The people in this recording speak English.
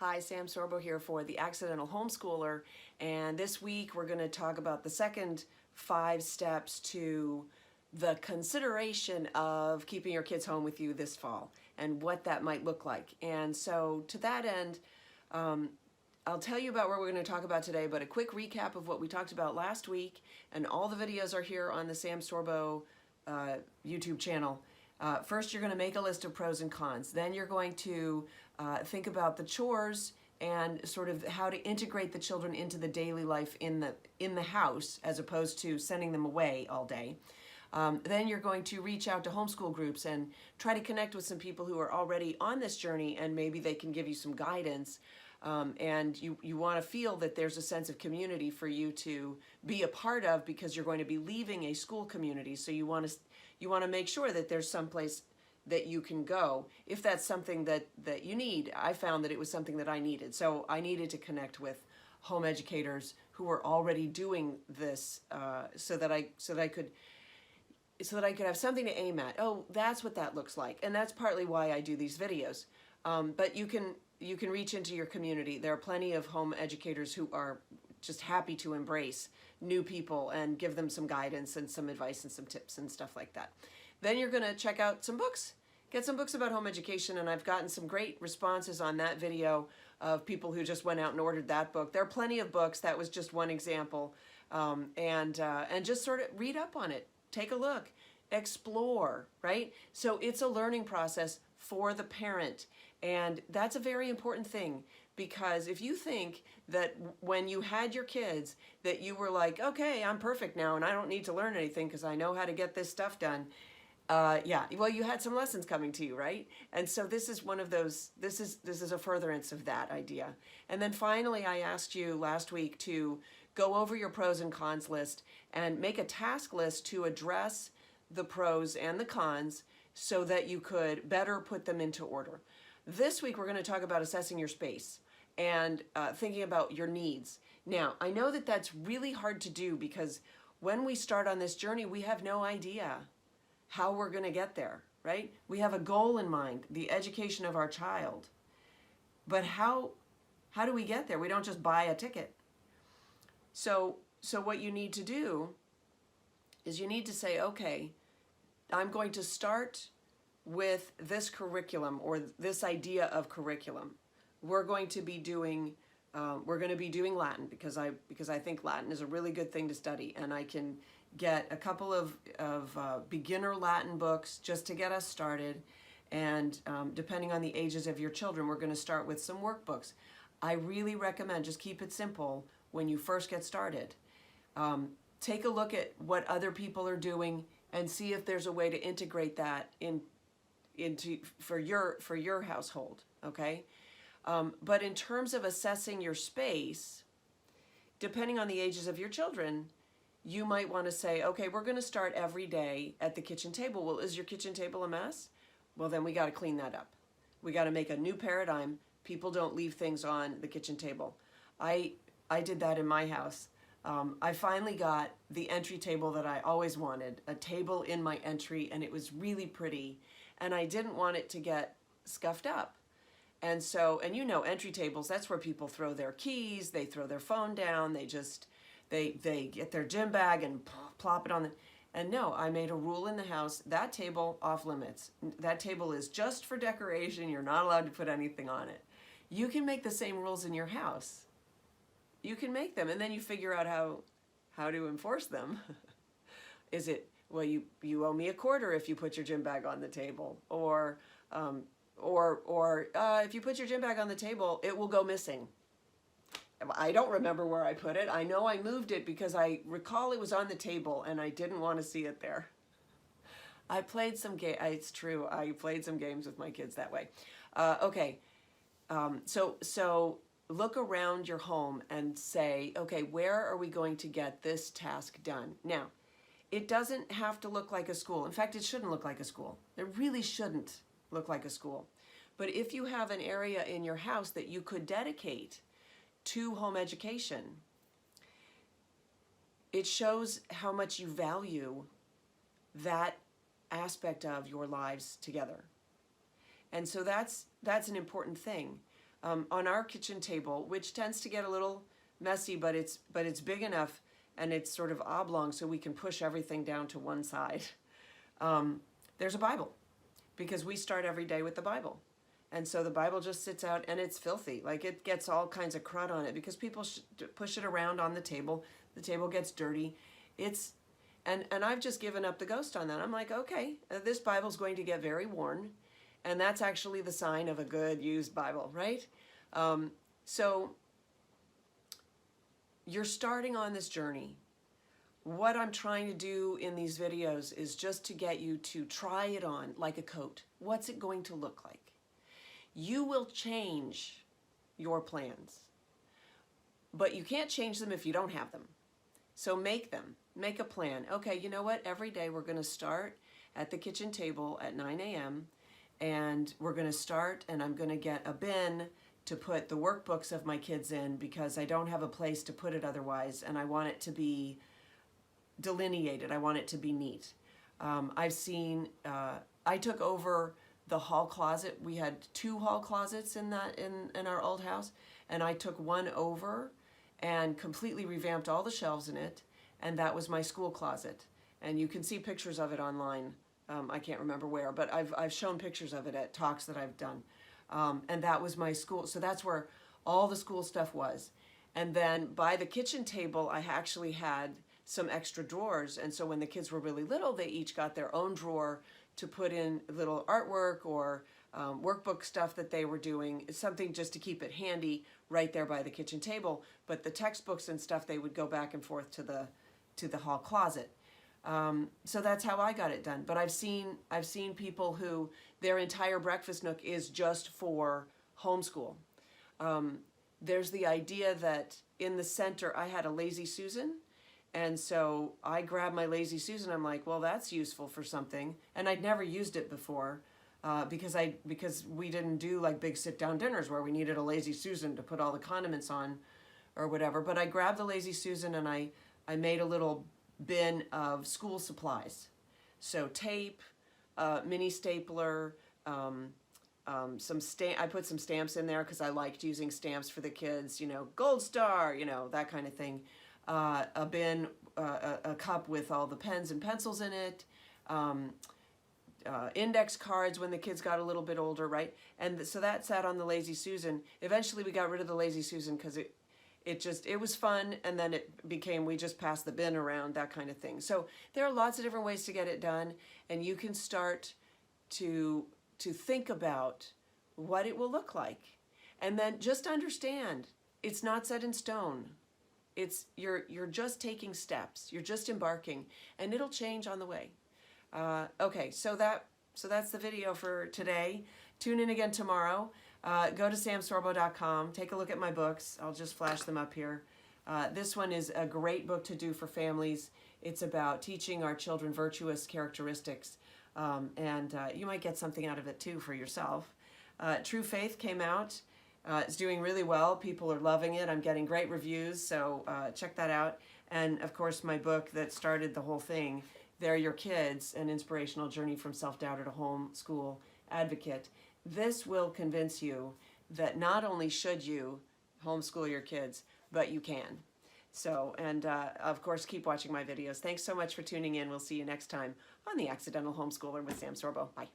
Hi, Sam Sorbo here for The Accidental Homeschooler, and this week we're going to talk about the second 5 steps to the consideration of keeping your kids home with you this fall and what that might look like. And so to that end, I'll tell you about what we're going to talk about today, but a quick recap of what we talked about last week, and all the videos are here on the Sam Sorbo YouTube channel. First, you're going to make a list of pros and cons. Then you're going to think about the chores and sort of how to integrate the children into the daily life in the house as opposed to sending them away all day. Then you're going to reach out to homeschool groups and try to connect with some people who are already on this journey, and maybe they can give you some guidance. And you want to feel that there's a sense of community for you to be a part of, because you're going to be leaving a school community. So you want to make sure that there's some place that you can go if that's something that you need. I found that it was something that I needed. So I needed to connect with home educators who were already doing this, so that I could have something to aim at. Oh, that's what that looks like. And that's partly why I do these videos. But you can reach into your community. There are plenty of home educators who are just happy to embrace new people and give them some guidance and some advice and some tips and stuff like that. Then you're going to check out some books. Get some books about home education, and I've gotten some great responses on that video of people who just went out and ordered that book. There are plenty of books. That was just one example. And just sort of read up on it. Take a look. Explore, right? So it's a learning process for the parent. And that's a very important thing, because if you think that when you had your kids that you were like, okay, I'm perfect now and I don't need to learn anything because I know how to get this stuff done. Yeah, well, you had some lessons coming to you, right? And so this is one of those, this is a furtherance of that idea. And then finally, I asked you last week to go over your pros and cons list and make a task list to address the pros and the cons so that you could better put them into order. This week, we're going to talk about assessing your space and thinking about your needs. Now, I know that that's really hard to do, because when we start on this journey, we have no idea how we're going to get there, right? We have a goal in mind, the education of our child. But how do we get there? We don't just buy a ticket. So what you need to do is you need to say, okay, I'm going to start with this curriculum, or this idea of curriculum. We're going to be doing Latin, because I think Latin is a really good thing to study, and I can get a couple of beginner Latin books just to get us started. And depending on the ages of your children, we're going to start with some workbooks. I really recommend just keep it simple when you first get started. Take a look at what other people are doing and see if there's a way to integrate that into for your household, okay? But in terms of assessing your space, depending on the ages of your children, you might want to say, okay, we're going to start every day at the kitchen table. Well, is your kitchen table a mess? Well, then we got to clean that up. We got to make a new paradigm. People don't leave things on the kitchen table. I did that in my house. I finally got the entry table that I always wanted, a table in my entry, and it was really pretty, and I didn't want it to get scuffed up. And so, and you know, entry tables, that's where people throw their keys, they throw their phone down, they get their gym bag and plop it on the, and no, I made a rule in the house, that table off limits. That table is just for decoration, you're not allowed to put anything on it. You can make the same rules in your house. You can make them, and then you figure out how to enforce them. Is it, well, you owe me $0.25 if you put your gym bag on the table, or if you put your gym bag on the table, it will go missing. I don't remember where I put it. I know I moved it because I recall it was on the table and I didn't want to see it there. I played some game. It's true. I played some games with my kids that way. Okay. So look around your home and say, okay, where are we going to get this task done? Now, it doesn't have to look like a school. In fact, it shouldn't look like a school. It really shouldn't look like a school. But if you have an area in your house that you could dedicate to home education, it shows how much you value that aspect of your lives together. And so that's an important thing. on our kitchen table, which tends to get a little messy, but it's big enough and it's sort of oblong so we can push everything down to one side. There's a Bible, because we start every day with the Bible. And so the Bible just sits out, and it's filthy. Like, it gets all kinds of crud on it because people push it around on the table. The table gets dirty. And I've just given up the ghost on that. I'm like, okay, this Bible's going to get very worn, and that's actually the sign of a good used Bible, right? So you're starting on this journey. What I'm trying to do in these videos is just to get you to try it on like a coat. What's it going to look like? You will change your plans, but you can't change them if you don't have them. So make them. Make a plan. Okay, you know what? Every day we're going to start at the kitchen table at 9 a.m. and we're going to start, and I'm going to get a bin to put the workbooks of my kids in because I don't have a place to put it otherwise, and I want it to be delineated. I want it to be neat. I've seen, I took over the hall closet. We had 2 hall closets in our old house, and I took one over and completely revamped all the shelves in it, and that was my school closet. And you can see pictures of it online. I can't remember where, but I've shown pictures of it at talks that I've done. And that was my school. So that's where all the school stuff was. And then by the kitchen table, I actually had some extra drawers. And so when the kids were really little, they each got their own drawer to put in little artwork or workbook stuff that they were doing. It's something just to keep it handy right there by the kitchen table. But the textbooks and stuff, they would go back and forth to the hall closet. So that's how I got it done. But I've seen people who their entire breakfast nook is just for homeschool. There's the idea that in the center I had a Lazy Susan, and so I grabbed my Lazy Susan. I'm like, well, that's useful for something, and I'd never used it before because we didn't do like big sit-down dinners where we needed a Lazy Susan to put all the condiments on or whatever. But I grabbed the Lazy Susan and I made a little bin of school supplies. So tape, mini stapler, I put some stamps in there because I liked using stamps for the kids, Gold Star, that kind of thing. A bin, a cup with all the pens and pencils in it, index cards when the kids got a little bit older, right? And so that sat on the Lazy Susan. Eventually we got rid of the Lazy Susan because it was fun, and then it became, we just passed the bin around, that kind of thing. So there are lots of different ways to get it done, and you can start to think about what it will look like. And then just understand, it's not set in stone. You're just taking steps. You're just embarking, and it'll change on the way. Okay, so that's the video for today. Tune in again tomorrow. Go to samsorbo.com. Take a look at my books. I'll just flash them up here. This one is a great book to do for families. It's about teaching our children virtuous characteristics, and you might get something out of it too for yourself. True Faith came out. It's doing really well. People are loving it. I'm getting great reviews, so check that out. And of course, my book that started the whole thing, They're Your Kids, An Inspirational Journey from Self-Doubter to Homeschool Advocate. This will convince you that not only should you homeschool your kids, but you can. So, and of course, keep watching my videos. Thanks so much for tuning in. We'll see you next time on The Accidental Homeschooler with Sam Sorbo. Bye.